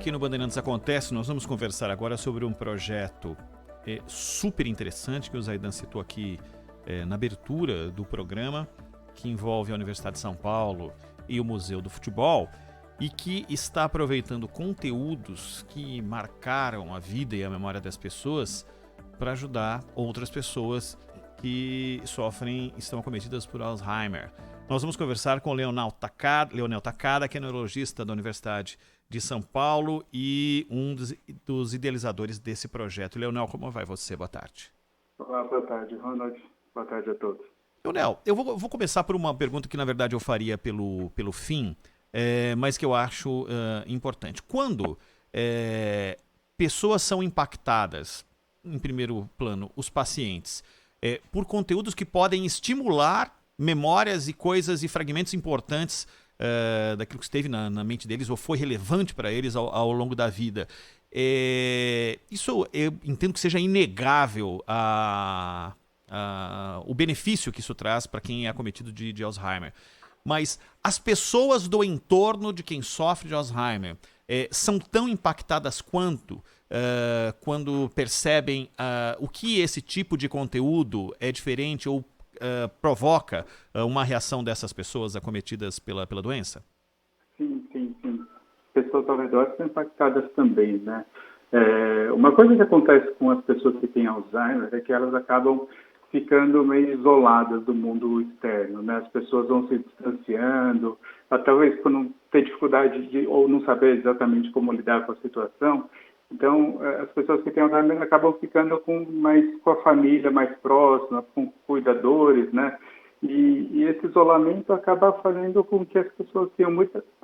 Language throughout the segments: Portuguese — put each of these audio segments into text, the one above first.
aqui no Bandeirantes Acontece. Nós vamos conversar agora sobre um projeto super interessante que o Zaidan citou aqui na abertura do programa, que envolve a Universidade de São Paulo e o Museu do Futebol, e que está aproveitando conteúdos que marcaram a vida e a memória das pessoas para ajudar outras pessoas que estão acometidas por Alzheimer. Nós vamos conversar com o Leonel Takada, que é neurologista da Universidade de São Paulo e um dos idealizadores desse projeto. Leonel, como vai você? Boa tarde. Olá, boa tarde, Ronald. Boa tarde a todos. Leonel, eu vou começar por uma pergunta que, na verdade, eu faria pelo fim, mas que eu acho importante. Quando pessoas são impactadas, em primeiro plano, os pacientes, por conteúdos que podem estimular memórias e coisas e fragmentos importantes daquilo que esteve na mente deles ou foi relevante para eles ao longo da vida. Isso eu entendo que seja inegável o benefício que isso traz para quem é acometido de Alzheimer. Mas as pessoas do entorno de quem sofre de Alzheimer são tão impactadas quanto quando percebem o que esse tipo de conteúdo é diferente ou provoca uma reação dessas pessoas acometidas pela doença? Sim. Pessoas ao redor são impactadas também, né? Uma coisa que acontece com as pessoas que têm Alzheimer é que elas acabam ficando meio isoladas do mundo externo, né? As pessoas vão se distanciando, talvez por não ter dificuldade ou não saber exatamente como lidar com a situação. Então, as pessoas que têm Alzheimer acabam ficando com a família mais próxima, com cuidadores, né? E esse isolamento acaba fazendo com que as pessoas tenham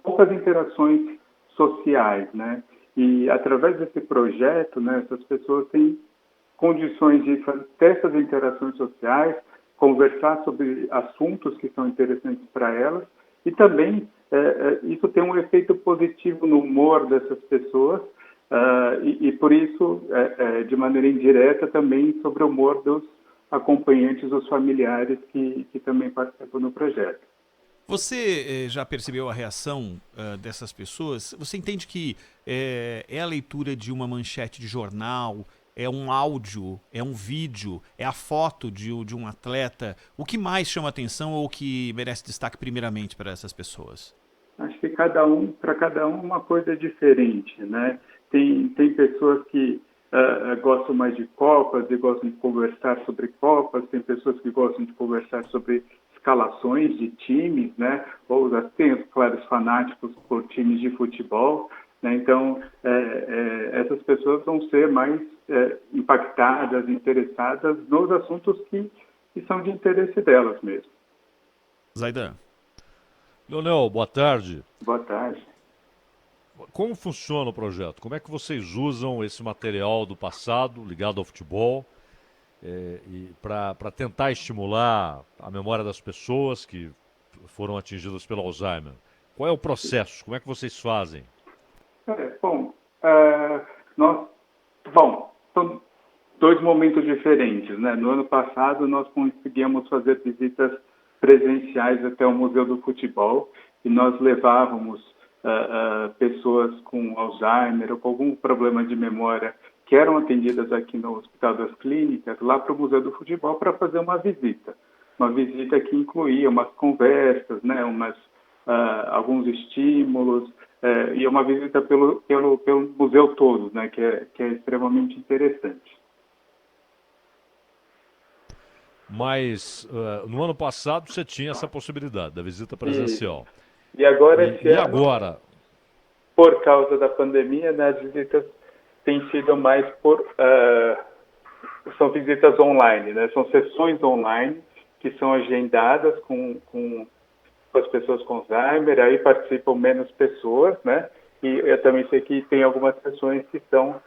poucas interações sociais, né? E através desse projeto, né, essas pessoas têm condições de ter essas interações sociais, conversar sobre assuntos que são interessantes para elas e também isso tem um efeito positivo no humor dessas pessoas e por isso, de maneira indireta, também sobre o humor dos acompanhantes, dos familiares que também participam do projeto. Você já percebeu a reação dessas pessoas? Você entende que é a leitura de uma manchete de jornal, é um áudio, é um vídeo, é a foto de um atleta? O que mais chama atenção ou o que merece destaque primeiramente para essas pessoas? Acho que para cada um uma coisa diferente, né? Tem pessoas que gostam mais de Copas e gostam de conversar sobre Copas, tem pessoas que gostam de conversar sobre escalações de times, né? Ou tem os claros fanáticos por times de futebol, né? Então, essas pessoas vão ser mais impactadas, interessadas nos assuntos que são de interesse delas mesmo. Zaidan. Leonel, boa tarde. Boa tarde. Como funciona o projeto? Como é que vocês usam esse material do passado ligado ao futebol para tentar estimular a memória das pessoas que foram atingidas pelo Alzheimer? Qual é o processo? Como é que vocês fazem? São dois momentos diferentes, né? No ano passado, nós conseguíamos fazer visitas presenciais até o Museu do Futebol e nós levávamos pessoas com Alzheimer ou com algum problema de memória que eram atendidas aqui no Hospital das Clínicas, lá para o Museu do Futebol para fazer uma visita. Uma visita que incluía umas conversas, né? Alguns estímulos, e uma visita pelo museu todo, né? Que é extremamente interessante. Mas no ano passado você tinha essa possibilidade da visita presencial. E agora, agora? Por causa da pandemia, né, as visitas têm sido mais são visitas online, né? São sessões online que são agendadas com as pessoas com Alzheimer, aí participam menos pessoas, né? E eu também sei que tem algumas sessões que são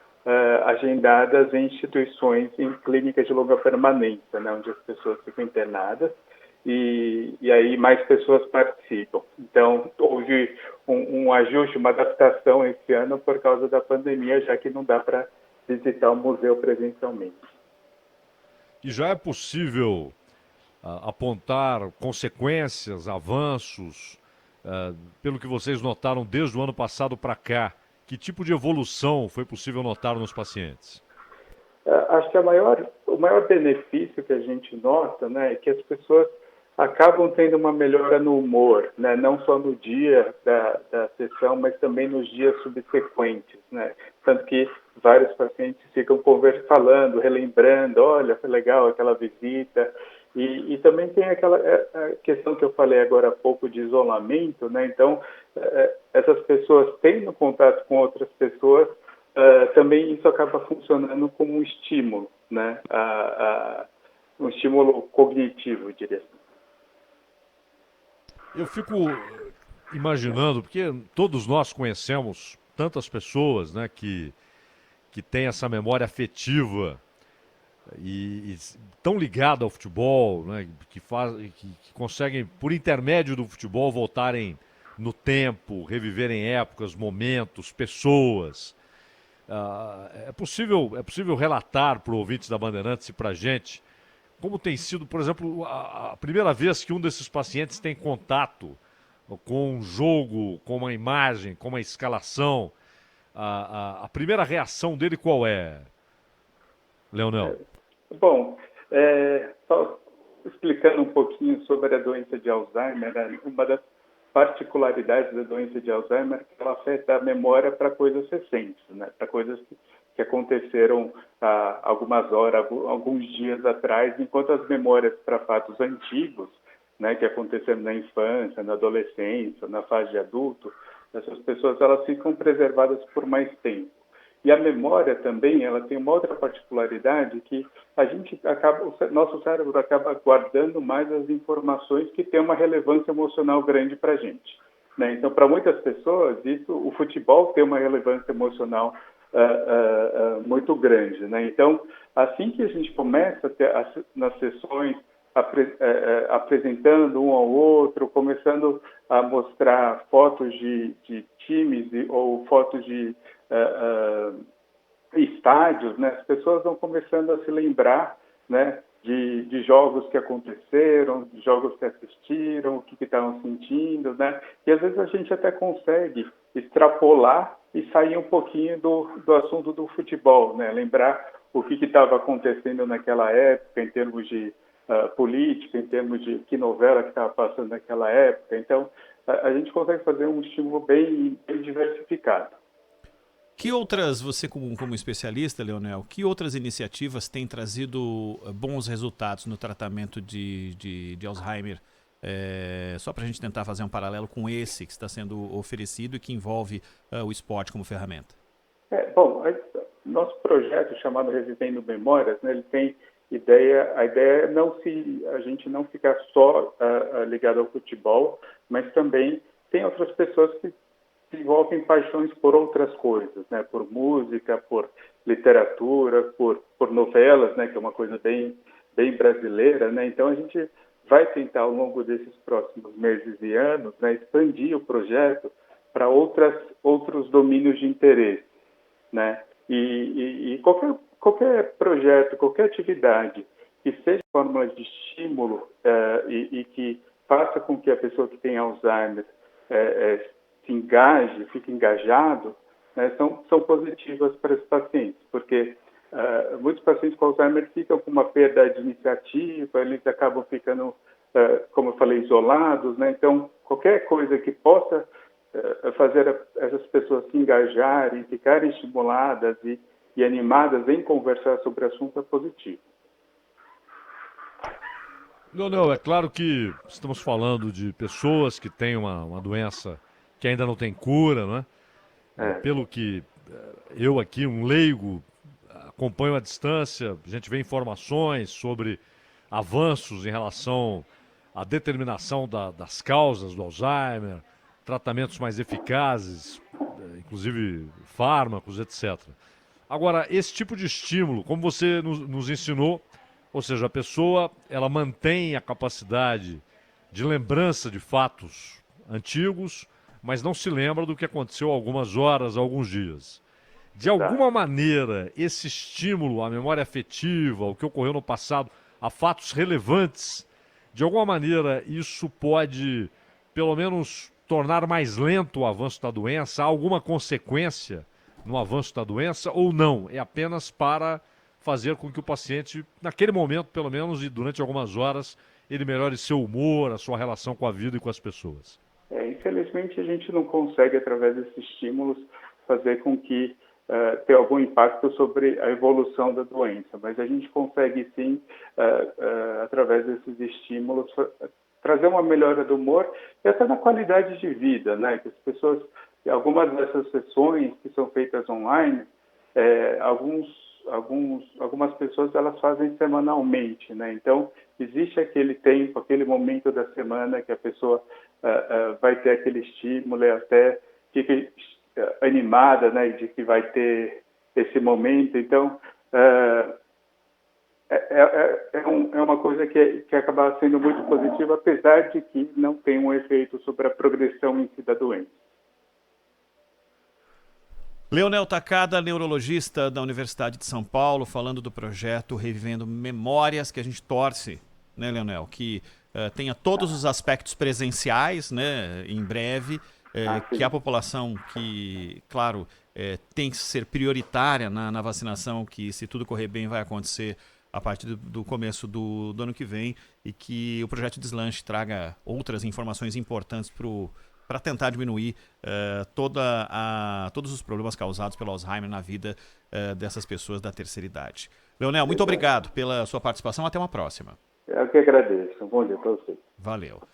agendadas em instituições, em clínicas de longa permanência, né? Onde as pessoas ficam internadas. E aí mais pessoas participam. Então, houve um ajuste, uma adaptação esse ano por causa da pandemia, já que não dá para visitar o museu presencialmente. E já é possível apontar consequências, avanços, pelo que vocês notaram desde o ano passado para cá, Que tipo de evolução foi possível notar nos pacientes? Acho que o maior benefício que a gente nota, né, é que as pessoas acabam tendo uma melhora no humor, né, não só no dia da sessão, mas também nos dias subsequentes, né, tanto que vários pacientes ficam falando, relembrando, olha, foi legal aquela visita, e também tem aquela questão que eu falei agora há pouco de isolamento, né, então essas pessoas tendo contato com outras pessoas, também isso acaba funcionando como um estímulo, né? Um estímulo cognitivo, eu diria assim. Eu fico imaginando, porque todos nós conhecemos tantas pessoas, né, que têm essa memória afetiva e tão ligada ao futebol, né, que conseguem, por intermédio do futebol, voltarem no tempo, reviverem épocas, momentos, pessoas. É possível relatar para o ouvinte da Bandeirantes e para a gente como tem sido, por exemplo, a primeira vez que um desses pacientes tem contato com um jogo, com uma imagem, com uma escalação. A primeira reação dele qual é, Leonel? Bom, só explicando um pouquinho sobre a doença de Alzheimer, né? Uma das particularidades da doença de Alzheimer é que ela afeta a memória para coisas recentes, né? Para coisas que aconteceram há algumas horas, alguns dias atrás, enquanto as memórias para fatos antigos, né, que aconteceram na infância, na adolescência, na fase de adulto, essas pessoas elas ficam preservadas por mais tempo. E a memória também, ela tem uma outra particularidade que o nosso cérebro acaba guardando mais as informações que têm uma relevância emocional grande para a gente, né? Então, para muitas pessoas, o futebol tem uma relevância emocional muito grande, né? Então, assim que a gente começa a ter nas sessões apresentando um ao outro, começando a mostrar fotos de times ou fotos de estádios, né? As pessoas vão começando a se lembrar, né, de jogos que aconteceram, de jogos que assistiram, o que estavam sentindo, né? E às vezes a gente até consegue extrapolar e sair um pouquinho do assunto do futebol, né? Lembrar o que estava acontecendo naquela época em termos de política, em termos de que novela que estava passando naquela época. Então, a gente consegue fazer um estímulo bem diversificado. Que outras, você como especialista, Leonel, que outras iniciativas têm trazido bons resultados no tratamento de Alzheimer? Só para a gente tentar fazer um paralelo com esse que está sendo oferecido e que envolve o esporte como ferramenta. Bom, nosso projeto chamado Revivendo Memórias, né, ele tem a ideia é a gente não ficar só ligado ao futebol, mas também tem outras pessoas que desenvolvem paixões por outras coisas, né? Por música, por literatura, por novelas, né? Que é uma coisa bem brasileira, né? Então a gente vai tentar ao longo desses próximos meses e anos, né, expandir o projeto para outros domínios de interesse, né? E qualquer projeto, qualquer atividade que seja fórmula de estímulo e que faça com que a pessoa que tem Alzheimer se engaje, fique engajado, né, são positivas para os pacientes, porque muitos pacientes com Alzheimer ficam com uma perda de iniciativa, eles acabam ficando, como eu falei, isolados, né? Então, qualquer coisa que possa fazer essas pessoas se engajarem, ficarem estimuladas e animadas em conversar sobre o assunto é positivo. Não, é claro que estamos falando de pessoas que têm uma doença que ainda não tem cura, não é? Pelo que eu aqui, um leigo, acompanho à distância, a gente vê informações sobre avanços em relação à determinação das causas do Alzheimer, tratamentos mais eficazes, inclusive fármacos, etc. Agora, esse tipo de estímulo, como você nos ensinou, ou seja, a pessoa ela mantém a capacidade de lembrança de fatos antigos, mas não se lembra do que aconteceu há algumas horas, há alguns dias. De alguma maneira, esse estímulo à memória afetiva, ao que ocorreu no passado, a fatos relevantes, de alguma maneira isso pode, pelo menos, tornar mais lento o avanço da doença? Há alguma consequência no avanço da doença ou não? É apenas para fazer com que o paciente, naquele momento, pelo menos, e durante algumas horas, ele melhore seu humor, a sua relação com a vida e com as pessoas? Infelizmente, a gente não consegue, através desses estímulos, fazer com que tenha algum impacto sobre a evolução da doença, mas a gente consegue, sim, através desses estímulos, trazer uma melhora do humor e até na qualidade de vida, né? Que as pessoas, algumas dessas sessões que são feitas online, algumas pessoas elas fazem semanalmente, né? Então existe aquele tempo, aquele momento da semana que a pessoa vai ter aquele estímulo e até fica animada, né? De que vai ter esse momento. Então é uma coisa que acaba sendo muito positiva, apesar de que não tem um efeito sobre a progressão em si da doença. Leonel Takada, neurologista da Universidade de São Paulo, falando do projeto Revivendo Memórias, que a gente torce, né, Leonel, que tenha todos os aspectos presenciais, né, em breve, que a população que, claro, tem que ser prioritária na vacinação, que se tudo correr bem vai acontecer a partir do começo do ano que vem, e que o projeto Deslanche traga outras informações importantes para tentar diminuir todos os problemas causados pelo Alzheimer na vida dessas pessoas da terceira idade. Leonel, muito obrigado pela sua participação. Até uma próxima. Eu que agradeço. Um bom dia para você. Valeu.